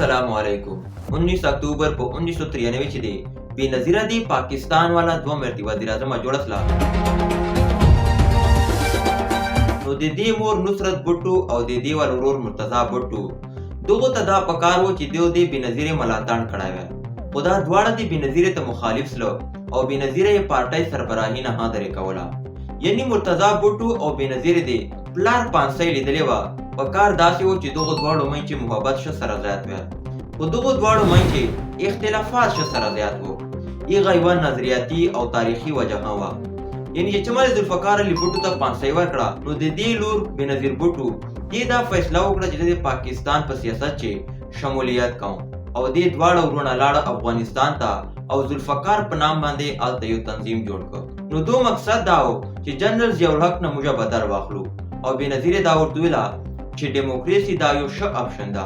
अस्सलाम वालेकुम। 19 अक्टूबर په 1993 چې دی بېنظیره دی پاکستان والا دوه مرتبه وزیر اعظم جوړ کړه. نو د دې مور نصرت بټو او د دې ور ورور مرتضی بټو دغه ته دا پکار و چې دیو دی بېنظیره ملاتړ کړای وای. خدا دواړه دی بېنظیره ته مخالف سلو او بېنظیره یې پارټۍ سربراهي نه هادرې کوله. یعنی مرتضی بټو او بېنظیره دی پلار پانسۍ لیدلې وه. پکار داسې و چې دغه دواړو منځ کې محبت ښه سره زیات وی، خو دغه دواړو منځ کې اختلافات ښه سره زیات و. هغه یوه نظریاتي او تاریخي وجهه وه. یعنی چې چمل ذوالفقار علي بټو ته پانسۍ ورکړه، نو د دې لور بېنظیر بټو دې دا فیصله وکړه چې د پاکستان په سیاست کې شمولیت کوم او دې دواړه ورونه لاړه افغانستان ته او ذوالفقار په نام باندې هلته یو تنظیم جوړ کړ. نو دو مقصد دا و چې جنرال ضیاء الحق نه موږ بدل واخلو او بېنظیره دا ورته ویله چې ډیموکراسي دا یو ښه اپشن ده.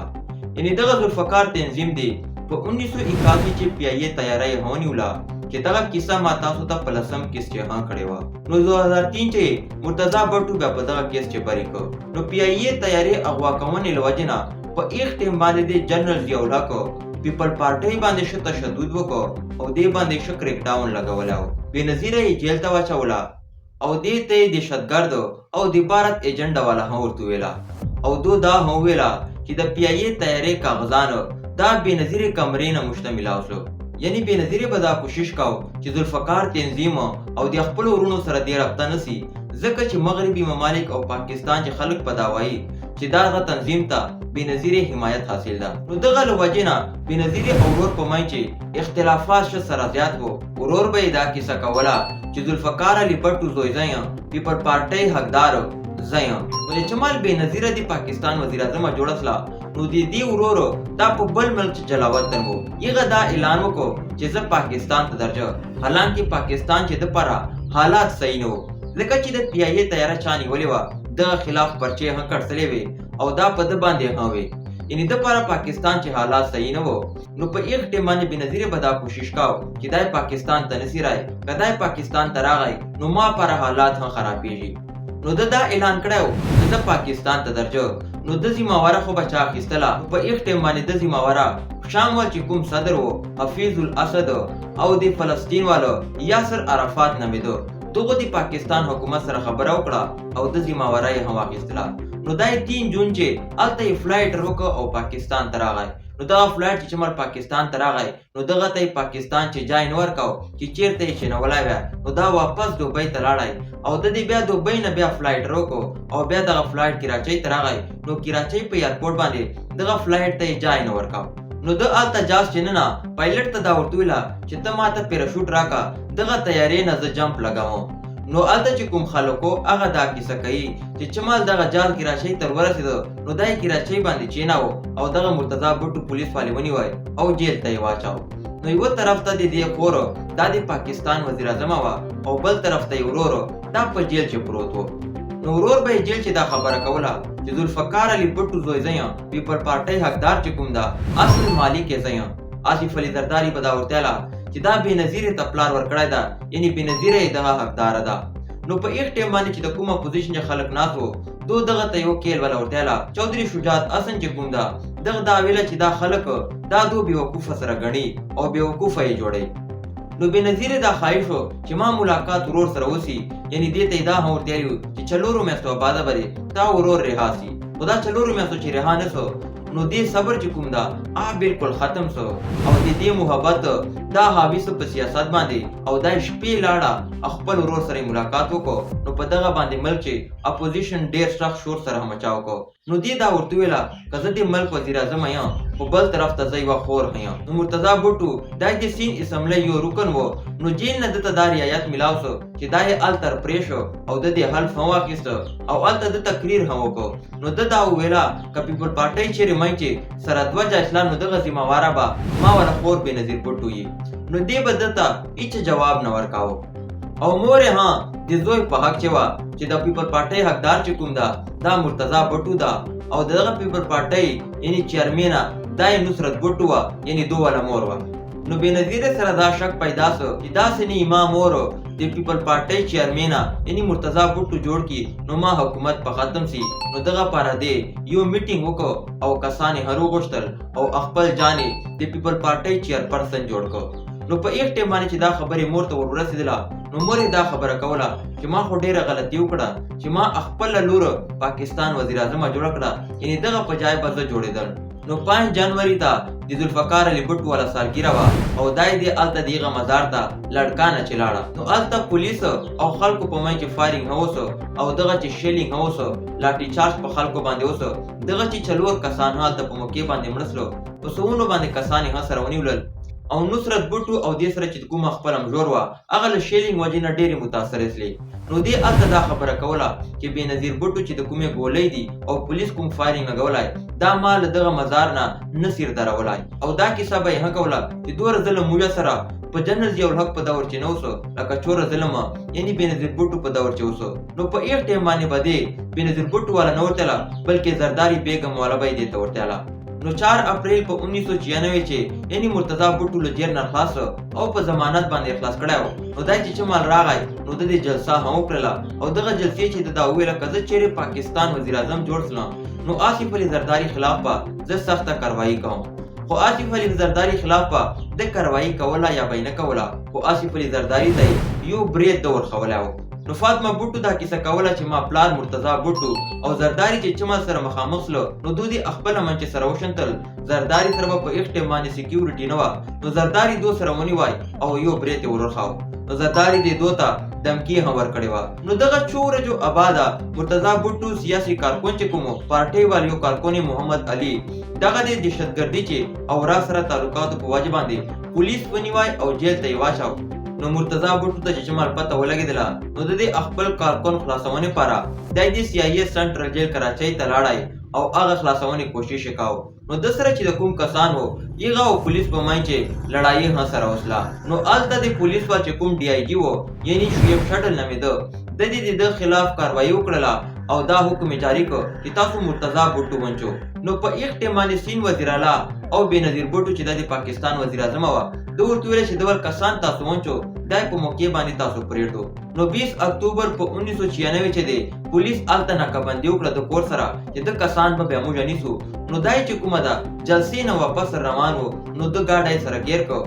یعنی دغه ذوالفقار تنظیم دی په 1981 کې پی آی ای تیاری یې ونیوله چې دغه کیسه ما تاسو ته په لسم کیس کې کړې وه. نو 2003 چې مرتضی بټو بیا په دغه کیس کې بری کړ. نو پی آی ای تیاری اغوا کوونې له وجې نه په ایک ټیم باندې د جنرال ضیاء الحق پیپل پارټۍ باندې ښه تشدد وکړ او دې باندې ښه کریک ډاون لګولی و. بېنظیره یې جیل ته واچوله او دې ته یې دهشتګرد او د بھارت ایجنډا والا هم ورته ویله او دو دا هم ویله چې د پی آی ای تیاری کاغذان دا بېنظیرې کمرې نه مشتمل اوسو. یعنی بېنظیرې به دا کوشش کو چې ذوالفقار تنظیم او د خپلو ورونو سره دې رابطه نسي، ځکه چې مغربي ممالک او پاکستان چې خلک په دا وایي چې دغه تنظیم ته بېنظیرې حمایت حاصل ده. نو دغه له وجې نه بېنظیرې او ورور په منځ کې اختلافات ښه سره زیات و. ورور به یې دا کیسه کوله چې ذوالفقار علي بټو زوی زه یم، پیپل پارټۍ حقدار زه یم. نو چې چمل بېنظیره د پاکستان وزیر اعظم جوړه سله، نو د دې ورور دا په بل ملک چې جلاوطن و هغه دا اعلان وکړو چې زه پاکستان ته درځم، حالانکې پاکستان چې د پاره حالات صحیح نه و، ځکه چې د پی آی ای تیاره چا نیولې وه، دغه خلاف پرچې هم کړسلې وې او دا په ده باندې هم وې. یعنې د پاره پاکستان چې حالات صحیح نه و، نو په ایک ټیم باندې بېنظیره به دا کوشش کو چې دا پاکستان ته نسي رای، که دا پاکستان ته راغی نو ما پر حالات هم خرابېږي. نو ده دا اعلان کړی و چې زه پاکستان ته درځم. نو د ذمهواره خو به چا اخیستله، په ایک ټیم باندې د ذمهواره شام وال چې کوم صدر و حفیظ الاسد او د فلسطین والو یاسر عرفات نومېده، دغو د پاکستان حکومت سره خبره وکړه او د ذمهواره یې هم واخیستله. نو دا 3 جون چې هلته یې فلایټ وکړ او پاکستان ته راغی. نو دغه فلایټ چې چمر پاکستان ته راغی، نو دغه ته یې پاکستان چې جای نه ورکو چې چیرته یې شنولی وی، نو دا واپس دوبۍ ته لاړی او د دې بیا دوبۍ نه بیا فلایټ وکړو او بیا دغه فلایټ کراچۍ ته راغی. نو کراچۍ په ایرپورټ باندې دغه فلایټ ته یې جای نه ورکو. نو د هلته جاز چې نه پایلټ ته دا ورته ویله چې ته ما ته پیراشوټ راکړه، دغه تیارې نه زه جمپ لګوم. نو هلته چې کوم خلکو هغه دا کیسه کوي چې چمال دغه جال کراچۍ ته ورسېده، نو دا یې کراچۍ باندې چیناو او دغه مرتضی بټو پولیس والې ونیوی او جیل ته یې واچاو. نو یوه طرف ته د دې خور دا د پاکستان وزیر اعظم وه او بل طرف ته یې ورور دا په جیل چې پروت و. نو ورور به یې جیل چې دا خبره کوله چې ذوالفقار علي بټو زوی زه یم، پیپل پارټۍ حقدار چې کوم ده اصل مالک یې زه یم. آصف علي زرداري به دا ورته ویله چې دا بېنظیرې ته پلار ورکړی ده، یعنې بېنظیره یې دغه حقداره ده. نو په ایک ټیم باندې چې د کومه اپوزیشن چې خلک ناست وو، دو دغه ته یو کیل وله ورته ویله چودھري شجاعت حسن چې کوم ده دغه دا ویله چې دا خلک دا دو بېوقوفه سره ګڼي او بېوقوفه یې جوړوي. نو بېنظیرې دا خواهش و چې ما ملاقات ورور سره وسي، یعنې دې ته یې دا هم ورته ویلي وو چې 4 میاشتو بعده به تا ورور رها سي. خو دا 4 میاشتو چې رها نه سو، نو دې صبر چې کوم ده بالکل ختم سو او د دې محبت دا حاوي سو په سیاست باندې او دا شپې لاړه خپل ورور سره ملاقات وکړو. نو په دغه باندې ملک چې اپوزیشن ډېر سخت شور سره مچاو کو. نو دې دا ورته ویله که زه د ملک وزیر اعظم یم، خو بل طرف ته زه یوه خور یم. نو مرتضی بټو دا د سین اسمبلۍ یو رکن و. نو جیل نه دته دا رعایت میلاو سو چې دا یې هلته پرېښو او د دې حلف هم واخیسته او هلته د تقریر هم وکړو. نو ده دا وویله که پیپل پارټۍ چیرې منځ چې سره 2 اسلام نو دغه ذمهواره به ما وله خور بېنظیر بټو یي. نو دې به ده ته هېڅ جواب نه ورکاوه او مور یې ها د زوی په حق چې وه چې د پیپل پارټۍ حقدار چې کوم ده دا مرتضی بټو ده او دغه پیپل پارټۍ یعنې چیرمینه دا یې نصرت بټو وه، یعنې دو والا مور وه. نو بېنظیره سره دا شک پیدا سو چې داسې نه امام اور د پیپل پارټۍ چیرمن یعنی مرتضی بوټو جوړ کی نو ما حکومت په ختم سی نو دغه پاره دی یو میټینګ وکړو او کسان هرو غوښتل او خپل جانې د پیپل پارټۍ چیرپرسن جوړ کړ نو په یک ټیم باندې چې دا خبرې مور ته ورسېدله نو مور دا خبره کوله چې ما خو ډیره غلطي وکړه چې ما خپل لور پاکستان وزیر اعظم جوړ کړه یعنی دغه په ځای به زه جوړېدل نو 5 جنوري ته د ذوالفقار علي بټو والا سالګیره وه او دای دې هلته د هغه مزار ته لړکانه چې لاړه نو هلته پولیس او خلکو په منځ کې فایرینګ هم وسو او دغه چې شیلینګ هم وسو لاټي چارج په خلکو باندې وسو دغه چې څلور کسان هلته په موقع باندې مړه سول په سوونو باندې کسان یې سره ونیولل او نصرت بوټو او دې سره چې کومه خپل مجور وه هغه له شیلینګ وجې نه ډېرې متاثرې سلې نو دې هلته دا خبره کوله چې بېنظیر بوټو چې د کومې ګولۍ دي او پولیس کوم فایرینګ لګولی دا ما له دغه مزار نه نه سیر درولی او دا کیسه به یې ښه کوله چې دومره ظلم موږ سره په جنرال ضیاء الحق په دور چې نه وسو لکه چوره ظلم یعنی بېنظیر بوټو په دور چې وسو نو په ایک ټایم باندې به دې بېنظیر بوټو والا نه ورتله بلکې زرداري بیګم والا به یې دې ته ورتله نو 4 اپریل په 1996 چې یعنی مرتضی بوټو له جیل نه خلاص او په ضمانت باندې خلاص کړی و نو دا چې چمال راغی نو د دې جلسه هم وکړله او دغه جلسې چې دا وویله که زه چیرې پاکستان وزیر اعظم جوړ سلم نو آصف علي زرداري خلاف به زه سخته کاروایي کوم خو آصف علي زرداري خلاف به د کاروایي کوله یا به یې نه کوله خو آصف علي زرداري ته یو برید د ورښولی و نو فاطمه بوټو دا کیسه کوله چې ما پلار مرتضی بوټو او زرداري چې چمل سره مخامخ سلو نو دوی خپله منچې سره وشنتل زرداري سره به په ایک ټایم باندې سکیورټي نه وه نو زرداري دو سره ونیوی او یو برید یې ورورخاو نو زرداري دې دو ته دمکي هم ورکړې وه نو دغه څو ورځو آباده مرتضی بوټو سیاسي کارکون چې کوم پارټۍ وال یو کارکون محمد علي دغه د دهشتګردي چې او را سره تعلقاتو په وجه باندې پولیس ونیوی او جیل ته یې واچاو نو مرتضی بوټو ته چې چمال پته ولګېدله نو د دې خپل کارکون خلاصونې لپاره دی د CIA سنټرل جیل کراچۍ ته لاړی او هغه خلاصونې کوشش یې کاو نو د سره چې د کوم کسان وو هغه او پولیس په منځ کې لړایي هم سره وسله نو هلته د پولیس وا چې کوم DIG وو یعنی شعیب شټل نومېده د دې د خلاف کاروایي وکړله او دا حکم یې جاري کړ چې تاسو مرتضی بوټو ونچو نو په ایک ټایم باندې سین وزیر اعلی او بېنظیر بوټو چې د پاکستان وزیر اعظم وه ده ورته ویل چې دول کسان تاسو ونچو دا په موقع باندې تاسو پرېږدو نو 20 اکتوبر په 1996 چې دی پولیس هلته ناکهبندي وکړه د کور سره چې د کسان به بیا موږ نیسو نو دا چې کومه ده جلسې نه واپس روان وو نو د ګاډی سره ګیر کړ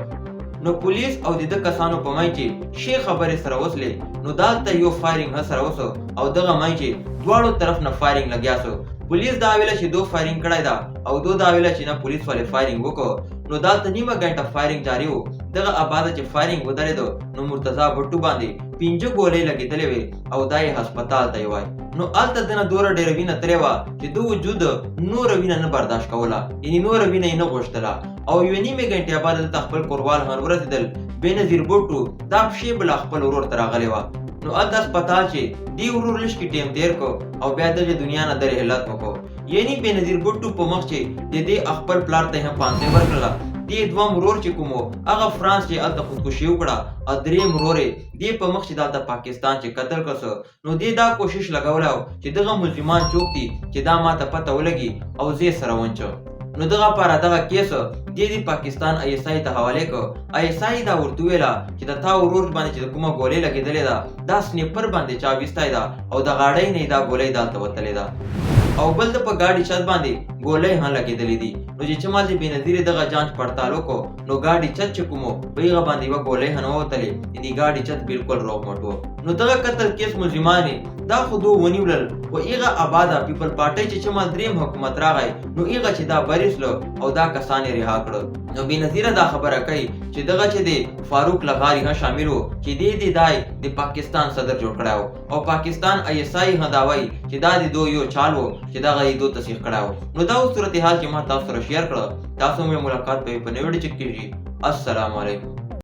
نو پولیس او د کسانو په منځ کې ښې خبرې سره وسلې نو دلته یو فایرینګ هم سره وسو او دغه منځ کې دواړو طرف نه فایرینګ لګیا سو پولیس دا ویله چې دو فایرینګ کړی ده او دو دا ویله چې نه پولیس والے فایرینګ وکړو نو دلته نیمه ګنټه فایرینګ جاري و دغه آباده چې فایرینګ ودرېدو نو مرتضی بوټو باندې 5 ګولۍ لګېدلې وې او دا یې هسپتال ته یوای نو هلته دنه دومره ډېره وینه تلې وه چې د وجود نوره وینه نه برداشت کوله یعنې نوره وینه یې نه غوښتله او یوې نیمې ګنټې آباده دلته خپل کوروال هم ورسېدل بېنظیر بوټو دا پښې بله خپل ورور ته راغلې وه نو هلته هسپتال چې دې ورور لږ ټیم تېر کړ او بیا دغې دنیا نه درحلت وکړو یعنی بېنظیر بوټو په مخ چې د دې خپل پلار ته هم پانسۍ ورکړله دې دویم ورور چې کوم هغه فرانس چې هلته خودکشي وکړه او درېیم ورور یې دې په مخ چې دلته پاکستان چې قتل کړ نو دې دا کوشش لګولی و چې دغه ملزمان څوک دي چې دا ماته پته ولګي او زه یې سره ونچم نو دغه لپاره دغه کیس د پاکستان ISI ته حواله کړ ISI دا ورته ویله چې د تا ورور باندې چې د کومه ګولۍ لګېدلې ده دا سنیپر باندې چا ویستی ده او د غاړۍ نه یې دا ګولۍ دلته وتلې ده او بل د په ګاډي چت باندې ګولۍ هم لګېدلې دي نو چې چمال د بېنظیر دغه جانچ پړتال وکړو نو ګاډي چت چې کوم په هغه باندې یوه ګولۍ هم نه وتلې د ګاډي چت بالکل روغ مټ و نو دغه قتل کیس ملزمان دا خو دو ونیولل و هغه آباده پیپل پارټۍ چې چمال درېیم حکومت راغی نو هغه چې دا بریسلو او دا کسان یې رها کړل نو بېنظیره دا خبره کوي چې دغه چې د فاروق لغاري هم شامل و چې دې دای د پاکستان صدر جوړ کړی و او پاکستان ISI هم دا وایي چې دا د دو یو چال و چې دغه یې دو تصحیح کړی و نو دا اوس صورتحال چې ما تاسو سره شیر کړه تاسو مې ملاقات به په نوې ویډیو کې کېږي السلام علیکم